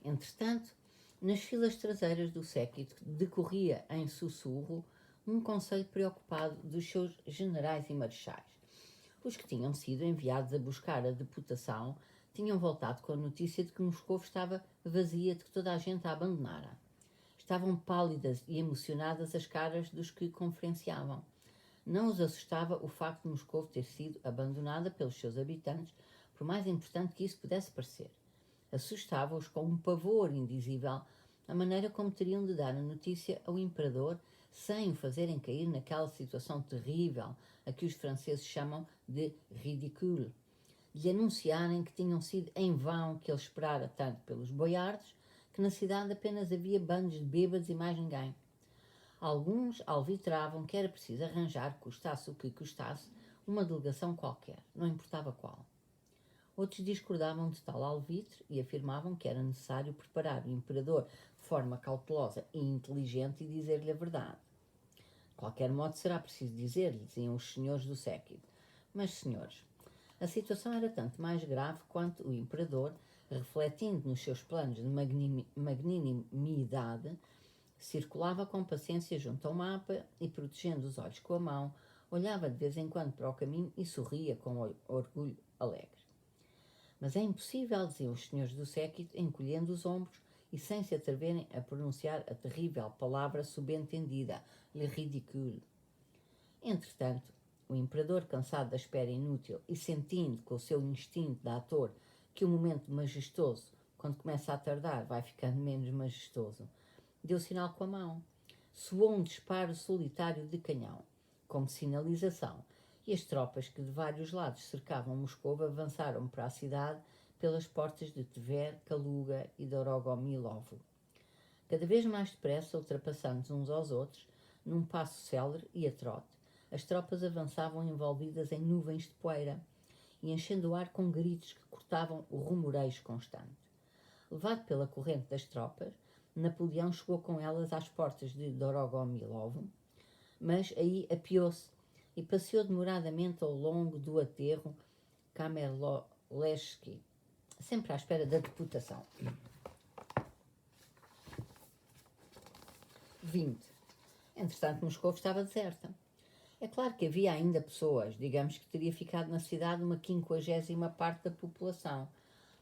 Entretanto, nas filas traseiras do séquito decorria em sussurro um conselho preocupado dos seus generais e marechais. Os que tinham sido enviados a buscar a deputação tinham voltado com a notícia de que Moscou estava vazia, de que toda a gente a abandonara. Estavam pálidas e emocionadas as caras dos que conferenciavam. Não os assustava o facto de Moscou ter sido abandonada pelos seus habitantes, por mais importante que isso pudesse parecer. Assustava-os com um pavor indizível a maneira como teriam de dar a notícia ao imperador sem o fazerem cair naquela situação terrível a que os franceses chamam de ridicule, de lhe anunciarem que tinham sido em vão que ele esperara tanto pelos boiardos, que na cidade apenas havia bandos de bêbados e mais ninguém. Alguns alvitravam que era preciso arranjar, custasse o que custasse, uma delegação qualquer, não importava qual. Outros discordavam de tal alvitre e afirmavam que era necessário preparar o imperador de forma cautelosa e inteligente e dizer-lhe a verdade. De qualquer modo será preciso dizer-lhe, diziam os senhores do séquito. Mas, senhores, a situação era tanto mais grave quanto o imperador, refletindo nos seus planos de magnanimidade, circulava com paciência junto ao mapa e, protegendo os olhos com a mão, olhava de vez em quando para o caminho e sorria com orgulho alegre. Mas é impossível, diziam os senhores do séquito, encolhendo os ombros e sem se atreverem a pronunciar a terrível palavra subentendida, le ridicule. Entretanto, o imperador, cansado da espera inútil e sentindo com o seu instinto de ator que o momento majestoso, quando começa a tardar, vai ficando menos majestoso, deu sinal com a mão. Soou um disparo solitário de canhão, como sinalização, e as tropas que de vários lados cercavam Moscou avançaram para a cidade pelas portas de Tver, Kaluga e Dorogomilovo. Cada vez mais depressa, ultrapassando uns aos outros, num passo célere e a trote, as tropas avançavam envolvidas em nuvens de poeira e enchendo o ar com gritos que cortavam o rumorejo constante. Levado pela corrente das tropas, Napoleão chegou com elas às portas de Dorogomilovo, mas aí apiou-se e passeou demoradamente ao longo do aterro Kamerlevski, sempre à espera da deputação. 20. Entretanto, Moscou estava deserta. É claro que havia ainda pessoas, digamos que teria ficado na cidade uma 50ª parte da população.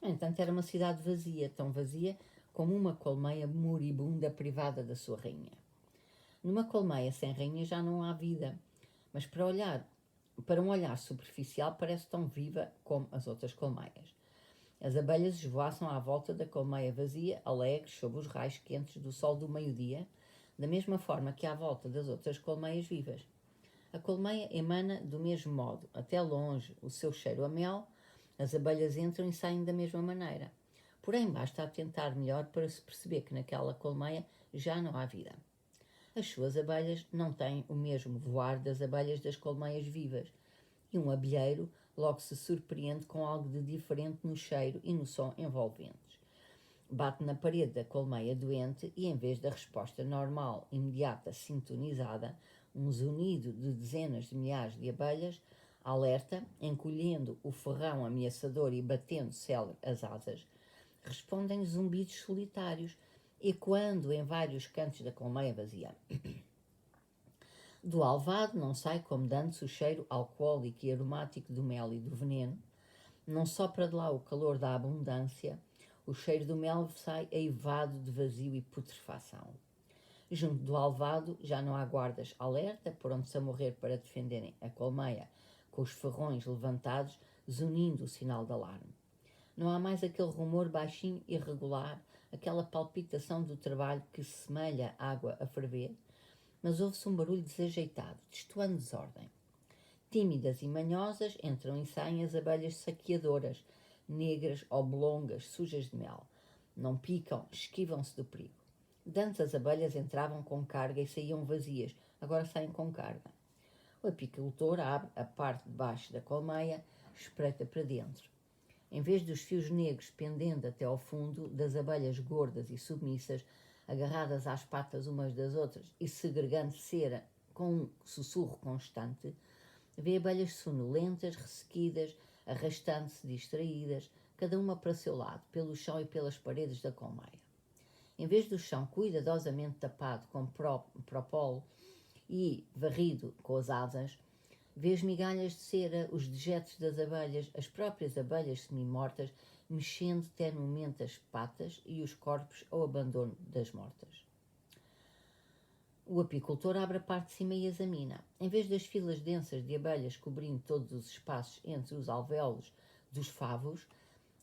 No entanto, era uma cidade vazia, tão vazia como uma colmeia moribunda privada da sua rainha. Numa colmeia sem rainha já não há vida, mas para um olhar superficial parece tão viva como as outras colmeias. As abelhas esvoaçam à volta da colmeia vazia, alegres sob os raios quentes do sol do meio-dia, da mesma forma que à volta das outras colmeias vivas. A colmeia emana do mesmo modo, até longe, o seu cheiro a mel, as abelhas entram e saem da mesma maneira. Porém, basta atentar melhor para se perceber que naquela colmeia já não há vida. As suas abelhas não têm o mesmo voar das abelhas das colmeias vivas, e um abelheiro logo se surpreende com algo de diferente no cheiro e no som envolventes. Bate na parede da colmeia doente e, em vez da resposta normal, imediata, sintonizada, um zunido de dezenas de milhares de abelhas, alerta, encolhendo o ferrão ameaçador e batendo célere as asas, respondem zumbidos solitários, ecoando em vários cantos da colmeia vazia. Do alvado não sai como dantes o cheiro alcoólico e aromático do mel e do veneno, não sopra de lá o calor da abundância, o cheiro do mel sai eivado de vazio e putrefação. Junto do alvado já não há guardas alerta, prontos a morrer para defenderem a colmeia, com os ferrões levantados, zunindo o sinal de alarme. Não há mais aquele rumor baixinho e irregular, aquela palpitação do trabalho que semelha água a ferver, mas ouve-se um barulho desajeitado, destoando desordem. Tímidas e manhosas entram e saem as abelhas saqueadoras, negras, oblongas, sujas de mel. Não picam, esquivam-se do perigo. Dantes as abelhas entravam com carga e saíam vazias, agora saem com carga. O apicultor abre a parte de baixo da colmeia, espreita para dentro. Em vez dos fios negros pendendo até ao fundo, das abelhas gordas e submissas, agarradas às patas umas das outras e segregando cera com um sussurro constante, vê abelhas sonolentas, ressequidas, arrastando-se distraídas, cada uma para seu lado, pelo chão e pelas paredes da colmeia. Em vez do chão cuidadosamente tapado com propolo e varrido com as asas, vês migalhas de cera, os dejetos das abelhas, as próprias abelhas semi-mortas, mexendo tenuemente as patas e os corpos ao abandono das mortas. O apicultor abre a parte de cima e examina. Em vez das filas densas de abelhas cobrindo todos os espaços entre os alvéolos dos favos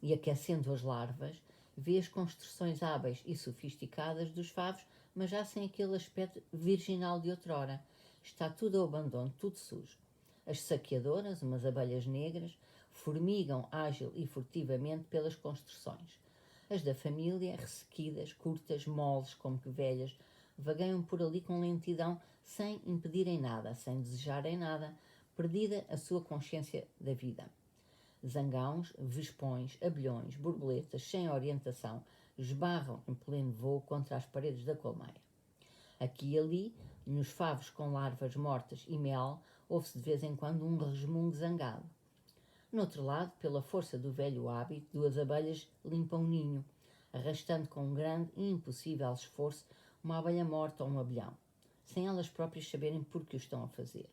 e aquecendo as larvas, vê as construções hábeis e sofisticadas dos favos, mas já sem aquele aspecto virginal de outrora. Está tudo ao abandono, tudo sujo. As saqueadoras, umas abelhas negras, formigam ágil e furtivamente pelas construções. As da família, ressequidas, curtas, moles, como que velhas, vagueiam por ali com lentidão, sem impedirem nada, sem desejarem nada, perdida a sua consciência da vida. Zangãos, vespões, abelhões, borboletas, sem orientação, esbarram em pleno voo contra as paredes da colmeia. Aqui e ali, nos favos com larvas mortas e mel, ouve-se de vez em quando um resmungo zangado. No outro lado, pela força do velho hábito, duas abelhas limpam o ninho, arrastando com um grande e impossível esforço uma abelha morta ou um abelhão, sem elas próprias saberem por que o estão a fazer.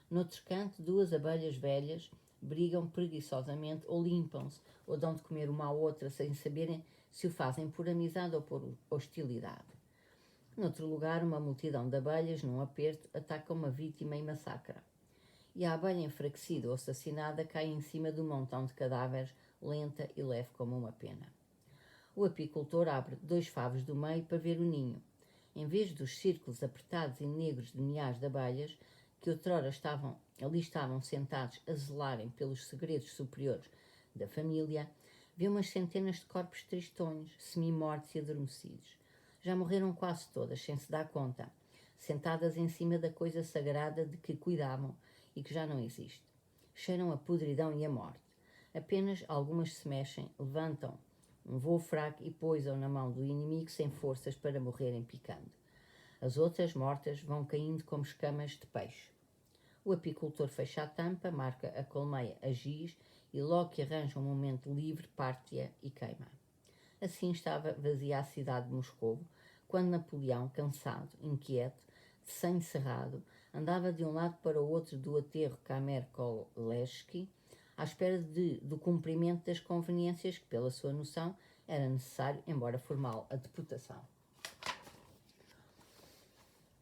Noutro canto, duas abelhas velhas brigam preguiçosamente ou limpam-se, ou dão de comer uma à outra sem saberem se o fazem por amizade ou por hostilidade. Noutro lugar, uma multidão de abelhas, num aperto, ataca uma vítima e massacra. E a abelha enfraquecida ou assassinada cai em cima de um montão de cadáveres, lenta e leve como uma pena. O apicultor abre 2 favos do meio para ver o ninho. Em vez dos círculos apertados e negros de milhares de abelhas, que outrora ali estavam sentados a zelarem pelos segredos superiores da família, vê umas centenas de corpos tristonhos, semi-mortos e adormecidos. Já morreram quase todas, sem se dar conta, sentadas em cima da coisa sagrada de que cuidavam e que já não existe. Cheiram a podridão e a morte. Apenas algumas se mexem, levantam um voo fraco e pousam na mão do inimigo sem forças para morrerem picando. As outras, mortas, vão caindo como escamas de peixe. O apicultor fecha a tampa, marca a colmeia a giz e logo que arranja um momento livre, parte-a e queima. Assim estava vazia a cidade de Moscovo, quando Napoleão, cansado, inquieto, de sangue cerrado, andava de um lado para o outro do aterro Kamer-Kolesky, à espera do cumprimento das conveniências que, pela sua noção, era necessário, embora formal, a deputação.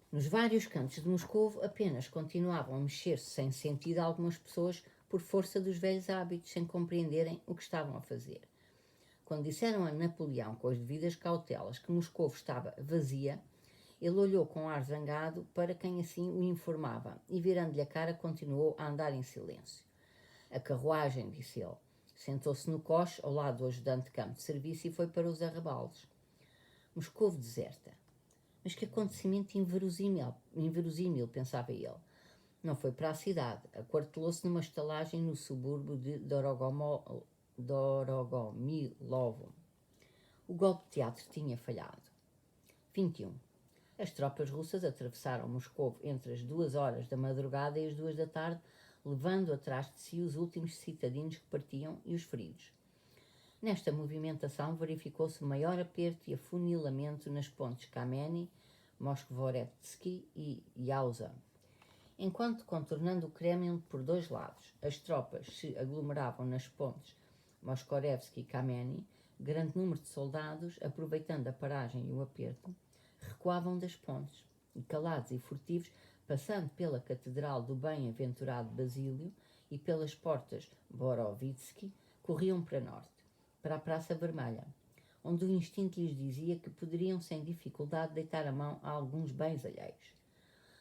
Nos vários cantos de Moscovo apenas continuavam a mexer-se sem sentido algumas pessoas por força dos velhos hábitos, sem compreenderem o que estavam a fazer. Quando disseram a Napoleão, com as devidas cautelas, que Moscovo estava vazia, ele olhou com ar zangado para quem assim o informava e, virando-lhe a cara, continuou a andar em silêncio. A carruagem, disse ele. Sentou-se no coche ao lado do ajudante de campo de serviço e foi para os arrabaldes. Moscovo deserta. Mas que acontecimento inverosímil, pensava ele. Não foi para a cidade. Aquartelou-se numa estalagem no subúrbio de Dorogomilovo. O golpe de teatro tinha falhado. 21. As tropas russas atravessaram Moscovo entre as 2 horas da madrugada e as 2 da tarde, levando atrás de si os últimos citadinos que partiam e os feridos. Nesta movimentação verificou-se o maior aperto e afunilamento nas pontes Kameny, Moskvoretsky e Yauza. Enquanto, contornando o Kremlin por 2 lados, as tropas se aglomeravam nas pontes Moskvoretsky e Kameny, grande número de soldados, aproveitando a paragem e o aperto, recuavam das pontes e, calados e furtivos, passando pela Catedral do Bem-aventurado Basílio e pelas portas Borovitsky, corriam para norte, para a Praça Vermelha, onde o instinto lhes dizia que poderiam sem dificuldade deitar a mão a alguns bens alheios.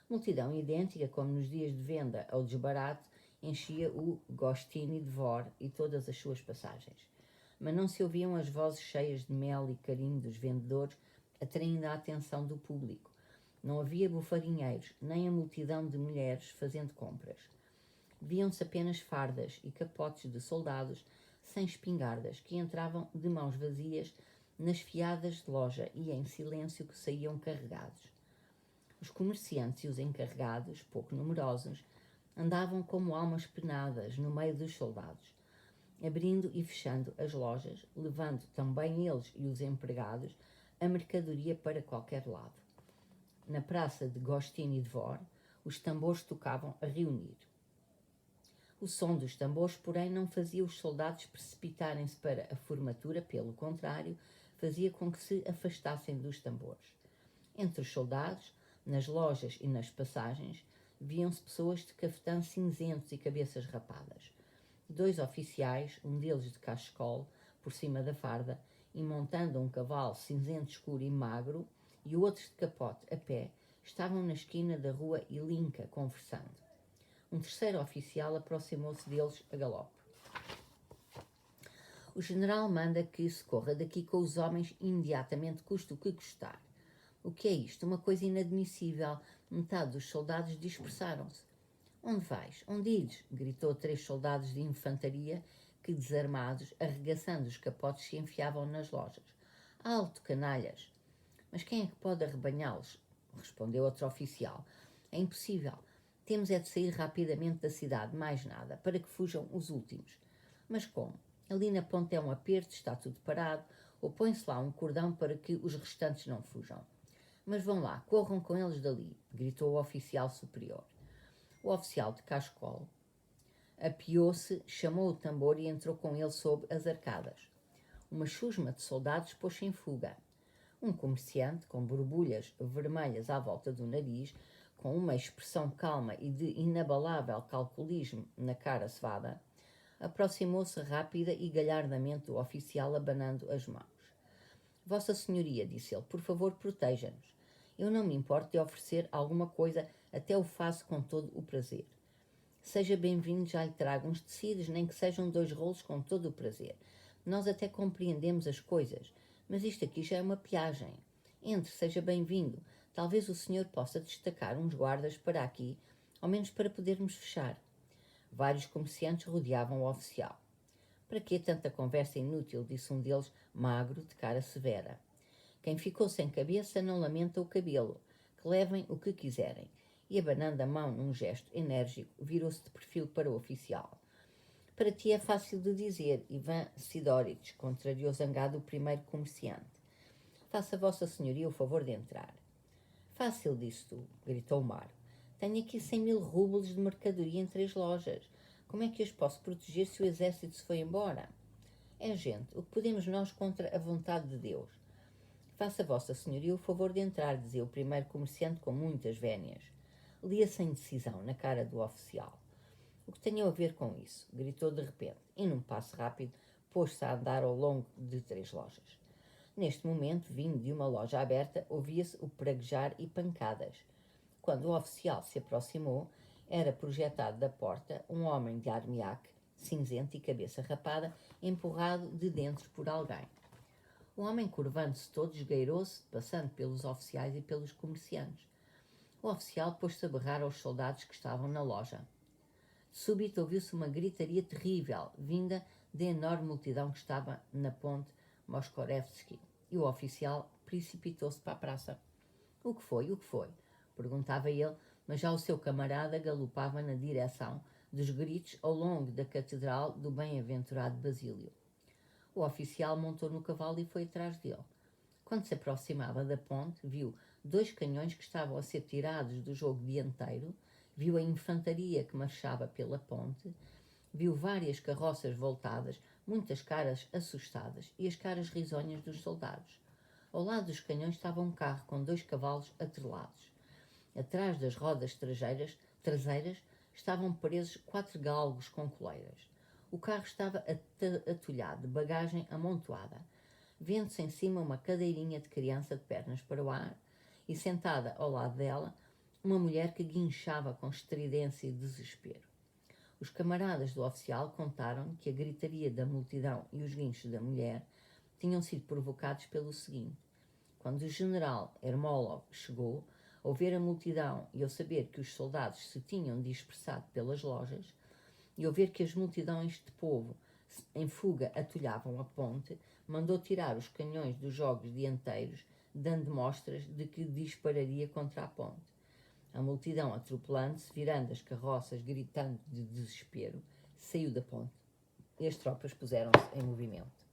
Multidão idêntica, como nos dias de venda ao desbarato, enchia o Gostiny Dvor e todas as suas passagens. Mas não se ouviam as vozes cheias de mel e carinho dos vendedores, atraindo a atenção do público. Não havia bufarinheiros, nem a multidão de mulheres fazendo compras. Viam-se apenas fardas e capotes de soldados sem espingardas, que entravam de mãos vazias nas fiadas de loja e em silêncio que saíam carregados. Os comerciantes e os encarregados, pouco numerosos, andavam como almas penadas no meio dos soldados. abrindo e fechando as lojas, levando também eles e os empregados a mercadoria para qualquer lado. Na praça de Gostiny Dvor, os tambores tocavam a reunir. O som dos tambores, porém, não fazia os soldados precipitarem-se para a formatura, pelo contrário, fazia com que se afastassem dos tambores. Entre os soldados, nas lojas e nas passagens, viam-se pessoas de cafetãs cinzentos e cabeças rapadas. 2 oficiais, um deles de cachecol, por cima da farda, e montando um cavalo cinzento escuro e magro, e outros de capote a pé, estavam na esquina da rua Ilinka, conversando. Um terceiro oficial aproximou-se deles a galope. O general manda que se corra daqui com os homens imediatamente, custe o que custar. O que é isto? Uma coisa inadmissível. Metade dos soldados dispersaram-se. Onde vais? Onde ires? Gritou 3 soldados de infantaria que, desarmados, arregaçando os capotes, se enfiavam nas lojas. Alto, canalhas! Mas quem é que pode arrebanhá-los? Respondeu outro oficial. É impossível. Temos é de sair rapidamente da cidade, mais nada, para que fujam os últimos. Mas como? Ali na ponte é um aperto, está tudo parado, ou põe-se lá um cordão para que os restantes não fujam. Mas vão lá, corram com eles dali, gritou o oficial superior. O oficial de cachecol apiou-se, chamou o tambor e entrou com ele sob as arcadas. Uma chusma de soldados pôs-se em fuga. Um comerciante, com borbulhas vermelhas à volta do nariz, com uma expressão calma e de inabalável calculismo na cara cevada, aproximou-se rápida e galhardamente do oficial, abanando as mãos. Vossa Senhoria, disse ele, por favor, proteja-nos. Eu não me importo de oferecer alguma coisa, até o faço com todo o prazer. Seja bem-vindo, já lhe trago uns tecidos, nem que sejam 2 rolos, com todo o prazer. Nós até compreendemos as coisas, mas isto aqui já é uma piagem. Entre, seja bem-vindo. Talvez o senhor possa destacar uns guardas para aqui, ao menos para podermos fechar. Vários comerciantes rodeavam o oficial. Para que tanta conversa inútil, disse um deles, magro, de cara severa. Quem ficou sem cabeça não lamenta o cabelo, que levem o que quiserem. E abanando a mão num gesto enérgico, virou-se de perfil para o oficial. Para ti é fácil de dizer, Ivan Sidorich, contrariou zangado o primeiro comerciante. Faça Vossa Senhoria o favor de entrar. Fácil, disse tu, gritou Maro. Tenho aqui 100.000 rublos de mercadoria em 3 lojas. Como é que os posso proteger se o exército se foi embora? É gente, o que podemos nós contra a vontade de Deus? Faça Vossa Senhoria o favor de entrar, dizia o primeiro comerciante com muitas vénias. Lia-se a indecisão na cara do oficial. O que tenho a ver com isso? Gritou de repente, e num passo rápido pôs-se a andar ao longo de 3 lojas. Neste momento, vindo de uma loja aberta, ouvia-se o praguejar e pancadas. Quando o oficial se aproximou, era projetado da porta um homem de armiaque, cinzento e cabeça rapada, empurrado de dentro por alguém. O homem, curvando-se todo, esgueirou-se, passando pelos oficiais e pelos comerciantes. O oficial pôs-se a berrar aos soldados que estavam na loja. De súbito ouviu-se uma gritaria terrível, vinda da enorme multidão que estava na ponte Moskorevski, e o oficial precipitou-se para a praça. O que foi? O que foi? Perguntava ele, mas já o seu camarada galopava na direção dos gritos ao longo da catedral do bem-aventurado Basílio. O oficial montou no cavalo e foi atrás dele. Quando se aproximava da ponte, viu 2 canhões que estavam a ser tirados do jogo dianteiro, viu a infantaria que marchava pela ponte, viu várias carroças voltadas, muitas caras assustadas e as caras risonhas dos soldados. Ao lado dos canhões estava um carro com 2 cavalos atrelados. Atrás das rodas traseiras estavam presos 4 galgos com coleiras. O carro estava atulhado de bagagem amontoada. Vendo-se em cima uma cadeirinha de criança de pernas para o ar e, sentada ao lado dela, uma mulher que guinchava com estridência e desespero. Os camaradas do oficial contaram que a gritaria da multidão e os guinchos da mulher tinham sido provocados pelo seguinte. Quando o general Ermolov chegou, ao ver a multidão e ao saber que os soldados se tinham dispersado pelas lojas, e ao ver que as multidões de povo em fuga atulhavam a ponte, mandou tirar os canhões dos jogos dianteiros, dando mostras de que dispararia contra a ponte. A multidão, atropelando-se, virando as carroças, gritando de desespero, saiu da ponte e as tropas puseram-se em movimento.